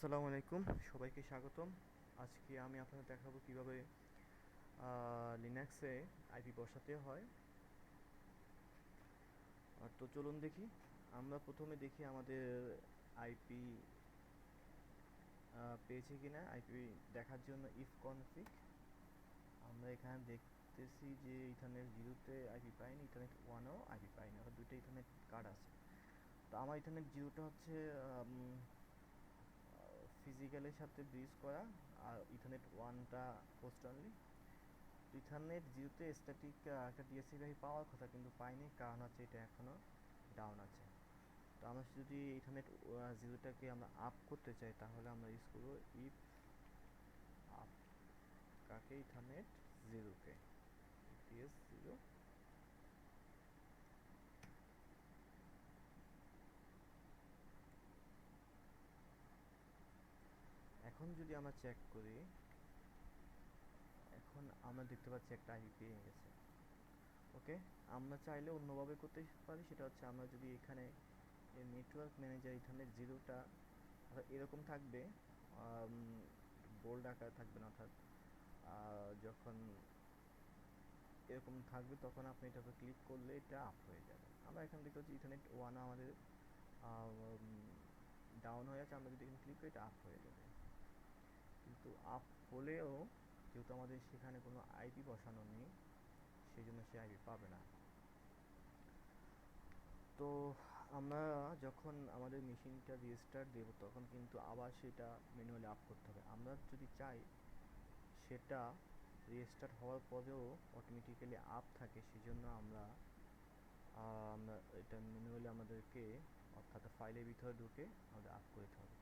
আসসালামু আলাইকুম, সবাইকে স্বাগতম। আজকে আমি আপনাদের দেখাবো কিভাবে লিনাক্সে আইপি বসাতে হয়। তো চলুন দেখি। আমরা প্রথমে দেখি আমাদের আইপি পেয়েছে কিনা। আইপি দেখার জন্য ইফ কনফিগ আমরা এখানে দেখতেছি যে ইথারনেট জিরোতে আইপি পাইনি, ইথারনেট ওয়ানেও আইপি পাইনি, অর্থাৎ দুইটা ইথারনেট কার্ড আছে। তো আমার ইথারনেট জিরোটা হচ্ছে ফিজিক্যালের সাথে ব্রিজ করা, আর ইথারনেট ওয়ানটা পোস্ট অনলি। ইথারনেট জিরোতে স্ট্যাটিক একটা ডিএসসিপি পাওয়ার কথা, কিন্তু পাইনি, কারণ হচ্ছে এটা এখনও ডাউন আছে। তো আমরা যদি ইথারনেট জিরোটাকে আমরা আপ করতে চাই, তাহলে আমরা ইউজ করবো ইফ আপ। কাকে? ইথারনেট জিরোকে, ইটিএস জিরো। এখন যদি আমরা চেক করি, এখন আমরা দেখতে পাচ্ছি একটা আইপি পেয়ে গেছে। ওকে, আমরা চাইলে অন্যভাবে করতে পারি, সেটা হচ্ছে আমরা যদি এখানে নেটওয়ার্ক ম্যানেজার ইথারনেট জিরোটা এরকম থাকবে, বোল্ড আকার থাকবে না, অর্থাৎ যখন এরকম থাকবে তখন আপনি এটাতে ক্লিক করলে এটা আপ হয়ে যাবে। আমরা এখানে দেখতে পাচ্ছি ইথারনেট ওয়ান আমাদের ডাউন হয়ে আছে, আমরা যদি এখানে ক্লিক করি এটা আপ হয়ে যাবে। কিন্তু আপ হলেও যেহেতু আমাদের সেখানে কোনো আইপি বসানো নেই, সেই জন্য সে আইপি পাবে না। তো আমরা যখন আমাদের মেশিনটা রিস্টার্ট দেব, তখন কিন্তু আবার সেটা ম্যানুয়ালি আপ করতে হবে। আমরা যদি চাই সেটা রিস্টার্ট হওয়ার পরেও অটোমেটিক্যালি আপ থাকে, সেজন্য আমরা আমরা এটা ম্যানুয়ালি আমাদেরকে, অর্থাৎ ফাইলের ভিতরে ঢুকে আমাদের আপ করতে হবে।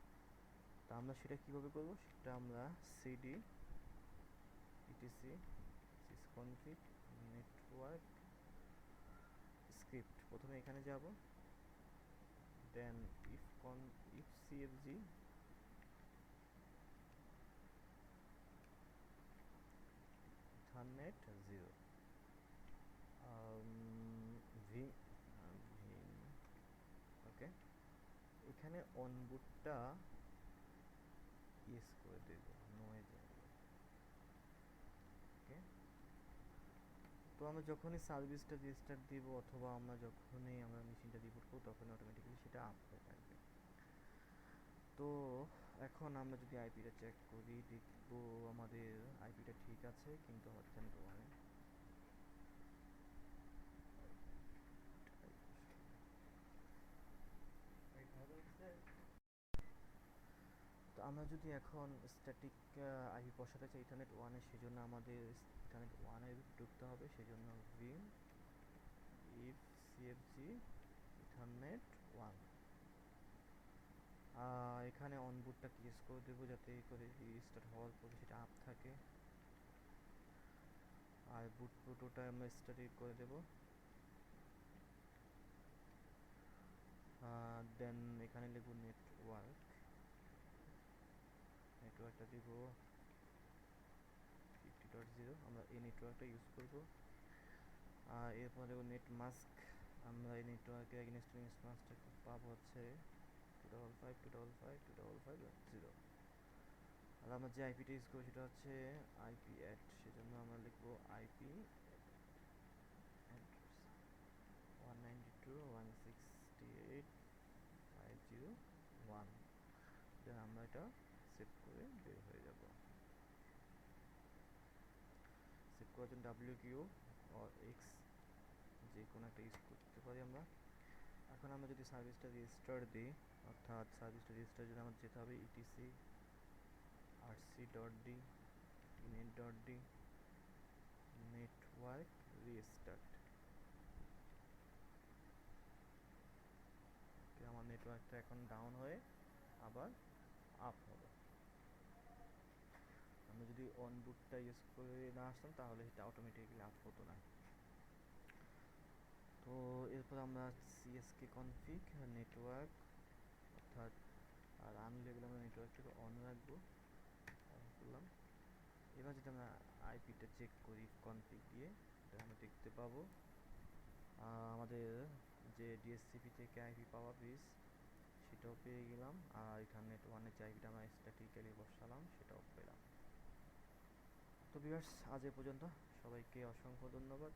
তা আমরা সেটা কিভাবে করব, সেটা আমরা cd etc sysconfig network script, প্রথমে এখানে যাব, then ifcfg ethernet zero v vim. Okay, এখানে অনবুটটা ইয়েস করে দেব, নয় যাবে। ওকে, তো আমরা যখনই সার্ভিসটা রেজিস্টার দিব, অথবা আমরা যখনই আমরা মেশিনটা রিপোর্ট করব, তখন অটোমেটিক্যালি সেটা আপ হয়ে থাকবে। তো এখন আমরা যদি আইপিটা চেক করি, দেখব আমাদের আইপিটা ঠিক আছে, কিন্তু হচ্ছে না। তো আমরা যদি এখন স্ট্যাটিক আইপি বসাতে চাই ইথারনেট ওয়ানে, সেজন্য আমাদের ইথারনেট ওয়ানে ঢুকতে হবে। সেজন্য ভিম ইফ সিএফজি ইথারনেট ওয়ান, এখানে অনবুটটা ক্লিক করে দেবো, যাতে করে রিস্টার্ট হওয়ার পরে সেটা আপ থাকে। আর বুট প্রোটোটা আমরা স্টাডি করে দেব। দেন এখানে লিখব নেটওয়ার্কটা দিব 50.0, আমরা এই নেটওয়ার্কটা ইউজ করব। এরপর দেবো নেট মাস্ক, আমরা এই নেটওয়ার্কের এগেনস্ট মাস্কটা পাবো হচ্ছে 255.255.255.0। আর আমরা যে আইপিটা ইউজ করবো সেটা হচ্ছে আইপি অ্যাট, সেজন্য আমরা লিখবো আইপি 192.168.501। দেন আমরা এটা সেভ করে বের হয়ে যাব। সেভ করার জন্য ডাব্লিউ কিউ অর এক্স যে কোনো একটা ইউজ করতে পারি আমরা। এখন আমরা যদি সার্ভিসটা রেজিস্টার দিই, অর্থাৎ সার্ভিসটা রেজিস্টার জন্য আমাদের যেতে হবে etc rc.d net.d network restart. আমার নেটওয়ার্কটা এখন ডাউন হয়ে আবার আপ হবে। আমরা যদি অন বুটটা ইউজ করে না আসতাম, তাহলে এটা অটোমেটিক্যালি আপ হতো না। তো এরপর আমরা সিএসকে কনফিগ নেটওয়ার্ক, অর্থাৎ রান লেভেল আমরা নেটওয়ার্কটাকে অন রাখবো, অন করলাম। এবার যদি আমরা আইপিটা চেক করি কনফিগ দিয়ে, তাহলে আমরা দেখতে পাবো আমাদের যে ডিএসসিপি থেকে আইপি পাওয়া ব্রিজ, এটাও পেয়ে গেলাম, আর এখানে ওয়ানের জায়গাটা আমরা স্ট্যাটিক্যালি বসালাম, সেটাও পেলাম। তো ভিউয়ার্স, আজ এ পর্যন্ত। সবাইকে অসংখ্য ধন্যবাদ।